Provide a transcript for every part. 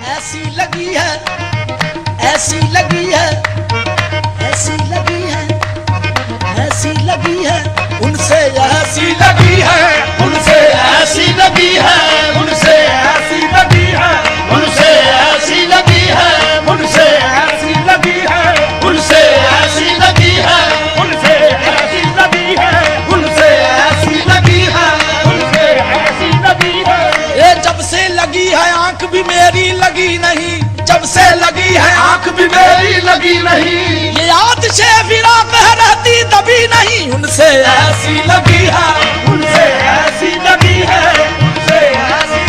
ऐसी लगी है, ऐसी लगी है, ऐसी लगी है, ऐसी लगी है, उनसे ऐसी लगी है, उनसे ऐसी लगी है, उनसे ऐसी लगी है, उनसे ऐसी लगी है, उनसे ऐसी लगी है, उनसे ऐसी लगी है, उनसे ऐसी लगी है, उनसे ऐसी लगी है, उनसे ऐसी लगी है। ये जब से लगी है आंख भी मेरी लगी नहीं, जब से लगी है आंख भी मेरी लगी नहीं, ये याद से फिरा कह रहती तभी नहीं, उनसे ऐसी लगी है, उनसे ऐसी लगी है, उनसे ऐसी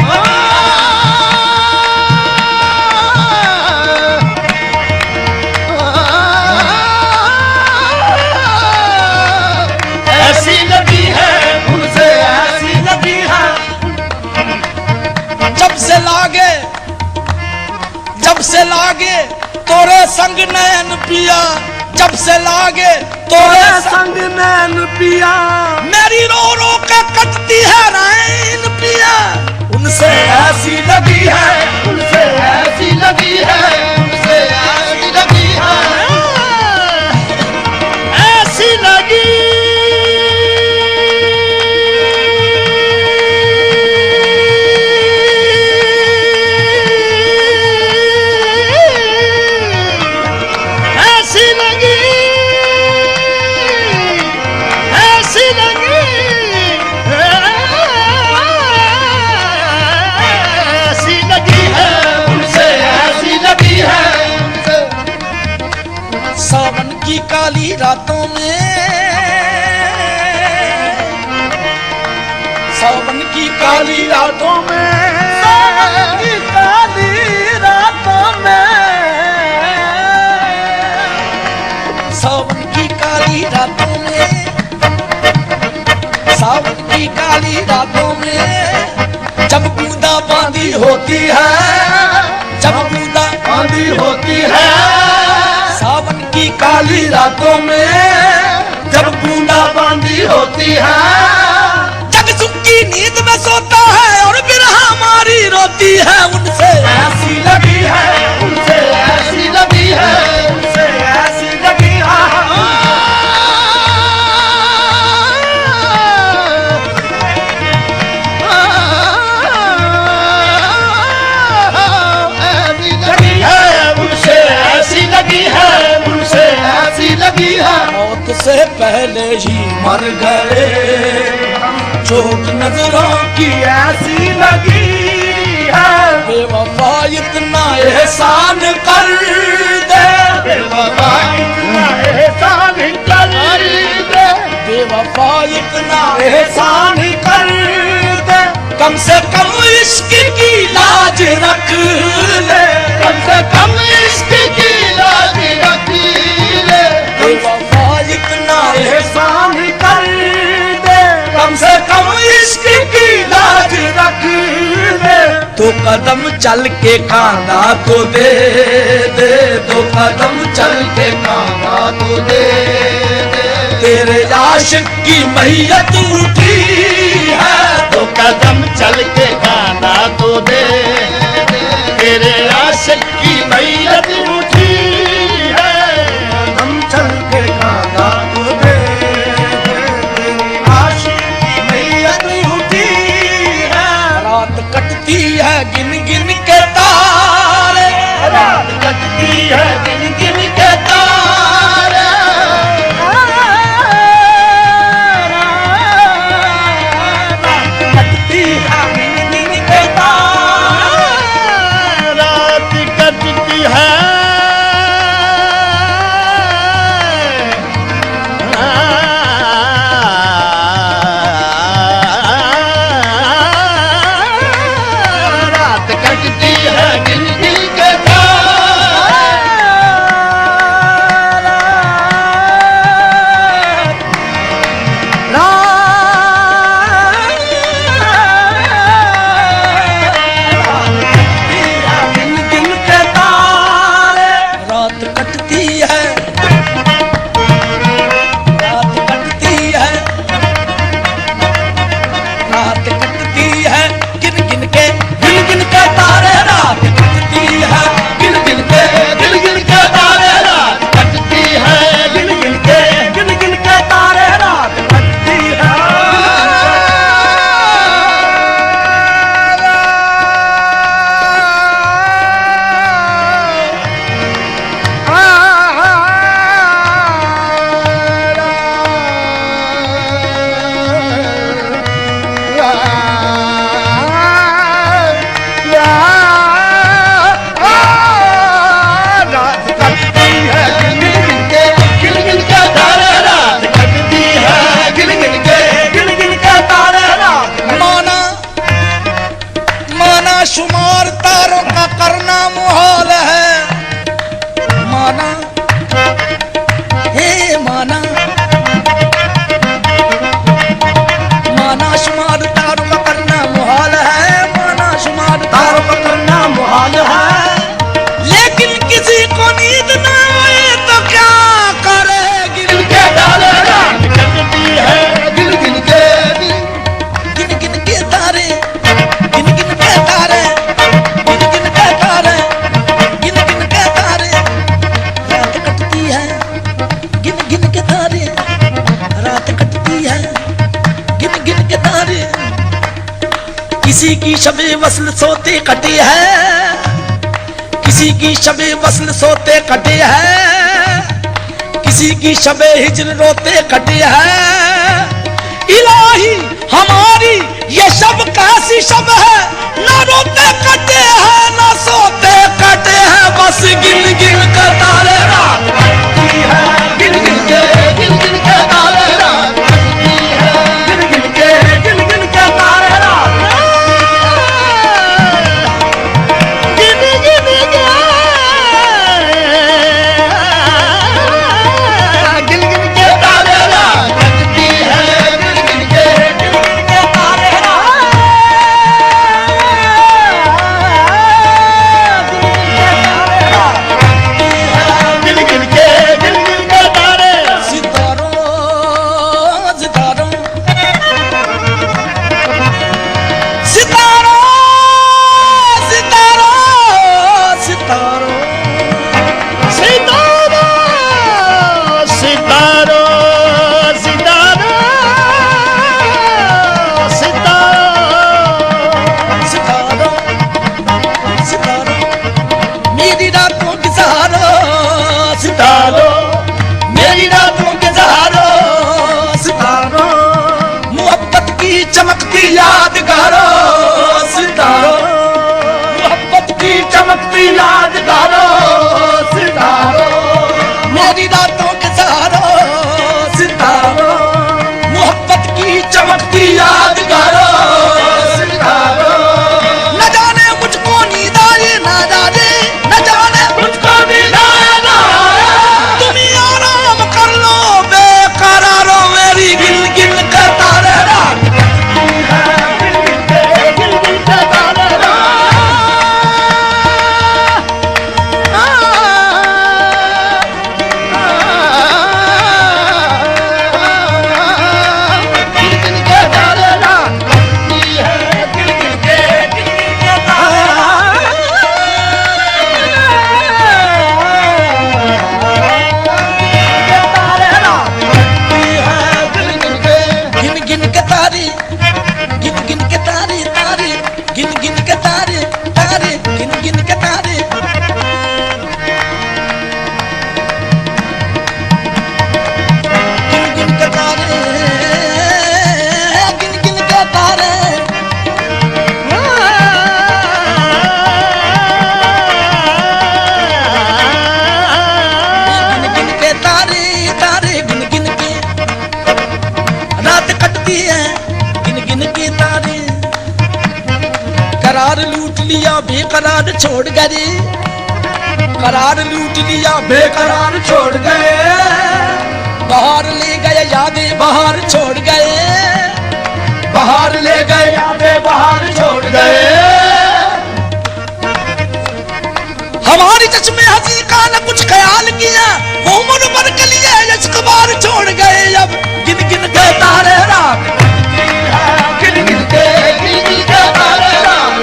ऐसी लगी है, उनसे ऐसी लगी है। जब से लागे तोरे संग नैन पिया, जब से लागे तोरे संग नैन पिया, मेरी रो रो के कटती है नैन पिया, उनसे ऐसी लगी है, उनसे ऐसी लगी है, उनसे ऐसी लगी है, ऐसी लगी काली रातों में, सावन की काली रातों में, सावन की काली रातों में, सावन की काली रातों में, सावन की काली रातों में, जब बूंदा बांदी होती है, जब बूंदा बांदी होती है, सावन की काली रातों में, जब बूंदा बांदी होती है, जग सुख की नींद में सोता है और बिरहा हमारी रोती है, उनसे ऐसी लगी है, उनसे ऐसी लगी है, उनसे ऐसी लगी है, उनसे ऐसी लगी है, उनसे ऐसी लगी है। मौत से पहले ही मर गए, चोट नजरों की ऐसी लगी है, बेवफा इतना एहसान कर दे, बेवफा इतना एहसान कर दे, बेवफा इतना एहसान कर दे, कम से कम इश्क की लाज रख ले, कम से कम इश्क की लाज रख ले, बेवफा इतना एहसान कर दे, कम से कम इश्क की लाज रख ले, दो कदम चल के खाना तो दे दे, दो कदम चल के खाना तो दे दे, तेरे आशिक की मैयत उठी है, दो कदम चल के खाना तो दे दे, तेरे आशिक की मैयत उठी है, कदम चल के खाना तो दे दे, तेरे आशिक की मैयत उठी है, रात कटती है गिन गिन के तारे, रात कटती है गिन गिन के तारे, शुमार तारों का करना मुहाल है। माना हे माना, माना शुमार तारों का करना मुहाल है, माना शुमार तारों का करना मुहाल है। लेकिन किसी को नींद ना आए तो क्या करे, गिन के डाले रात कटती है, गिन गिन के तारे, गिन गिन के तारे, गिन गिन के तारे, गिन गिन के तारे, रात कटती है, गिन गिन के तारे, रात कटती है, गिन गिन के तारे। किसी की शबे वस्ल सोते कटी है, किसी की शबे वस्ल सोते कटी है, किसी की शबे हिजर रोते कटी है। इलाही हमारी ये शब कैसी शब है, ना रोते कटे हैं ना सोते कटे हैं, बस गिन गिन के तारे रात कटती है, गिन गिन के तारे रात कटती है, गिन गिन के तारे रात गिन गिन के तारे रात कटती है, गिन गिन के तारे रात गिन गिन के तारे। सितारों सितारों सितारों सितारों सितारों सितारों सितारों सितारों मेरी रातों के सहारों, सितारों मेरी रातों के सहारों, सितारों मोहब्बत की चमकती यादगारों, सितारों मोहब्बत की चमकती यादगारों, सितारों मेरी रातों के सहारों, सितारों मोहब्बत की चमकती यादगारों, सितारों न जाने मुझको नींद आए ना जाने, न जाने मुझको नींद आए ना आए, तुम ही आराम कर लो बेकरारों, मेरी गिन गिन के तारे रात कटती है, गिन गिन के तारे रात गिन गिन के तारे रात कटती है, गिन गिन के तारे गिन गिन के तारे, गिन गिन के तारे तारे, गिन गिन के तारे तारे, गिन गिन के तारे। गिन गिन के तारे, गिन गिन के तारे, गिन गिन के तारे तारे, गिन गिन के रात कटती है, गिन गिन के तारे। करार लूट लिया बेकरार छोड़ गए, करार लूट लिया बेकरार छोड़ गए, बाहर ले गए यादें बाहर छोड़ गए, बाहर ले गए यादें बाहर छोड़ गए। हमारी चश्मे हंसी का न कुछ ख्याल किया, वो उम्र भर के लिए इश्क बार छोड़ गए, अब गिन गिन के तारे रात कटती है, गिन गिन के तारे रात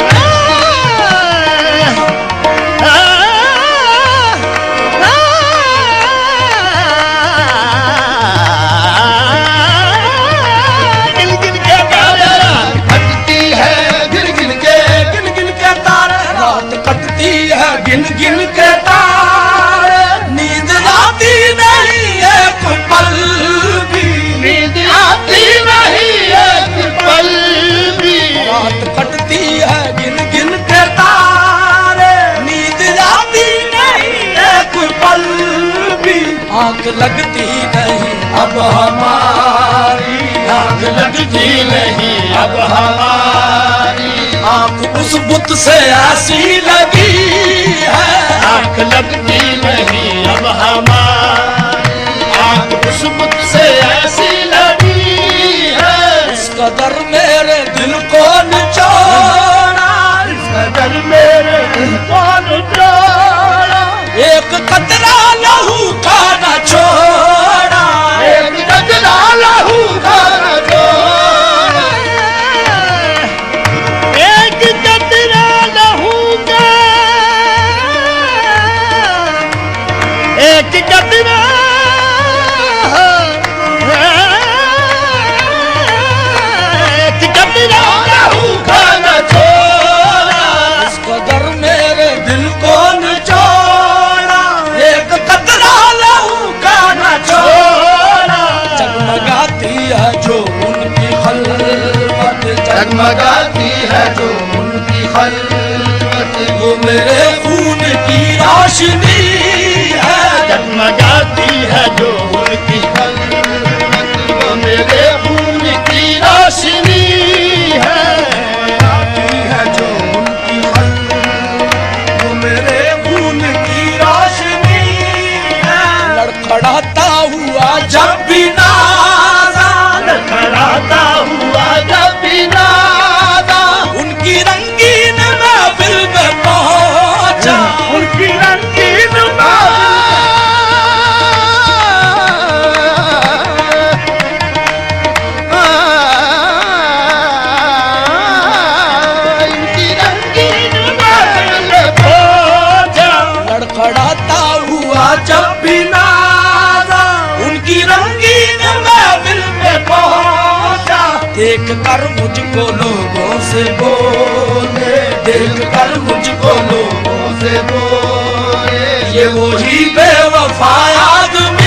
गिन गिन के तारे रात कटती है, गिन गिन के तारे रात कटती है, गिन गिन के तारे। नींद आती नहीं एक पल भी, नींद आती नहीं एक पल भी, रात कटती है गिन गिन के तारे। नींद आती नहीं एक पल भी, आंख लगती नहीं अब हमारी, आंख लगती नहीं अब हमारी, आंख उस बुत से ऐसी लगी है, आंख लगती नहीं अब हमारी, आंख उस बुत से ऐसी लगी है। इस कदर मेरे दिल को निचोड़ा, इस कदर मेरे दिल को निचोड़ा, एक कतरा लहू का न छोड़ा, एक कतरा लहू का न छोड़ा, एक कतरा लहू का, एक कतरा लहू का न छोड़ा। इस कदर मेरे दिल को निचोड़ा, एक कतरा लहू का न छोड़ा। जगमगाती है जो उनकी खलवत, जगमगाती है जो उनकी खलवत, वो मेरे खून की रोशनी है। जगमगाती है जो उनकी खलवत, वो मेरे खून की रोशनी है। आती है जो उनकी खलवत, वो मेरे खून की रोशनी है। लड़खड़ाता हुआ जब भी नादा, लड़खड़ाता हुआ जब भी नादा, उनकी रंगीन महफिल में पहुंचा, उनकी रंगीन लड़खड़ाता हुआ जब भी नादा, उनकी रंगीन महफिल में पहुंचा। देख कर मुझको लोगों से बोले, देख कर मुझको लोगों से बोले, ये वही बेवफा आदमी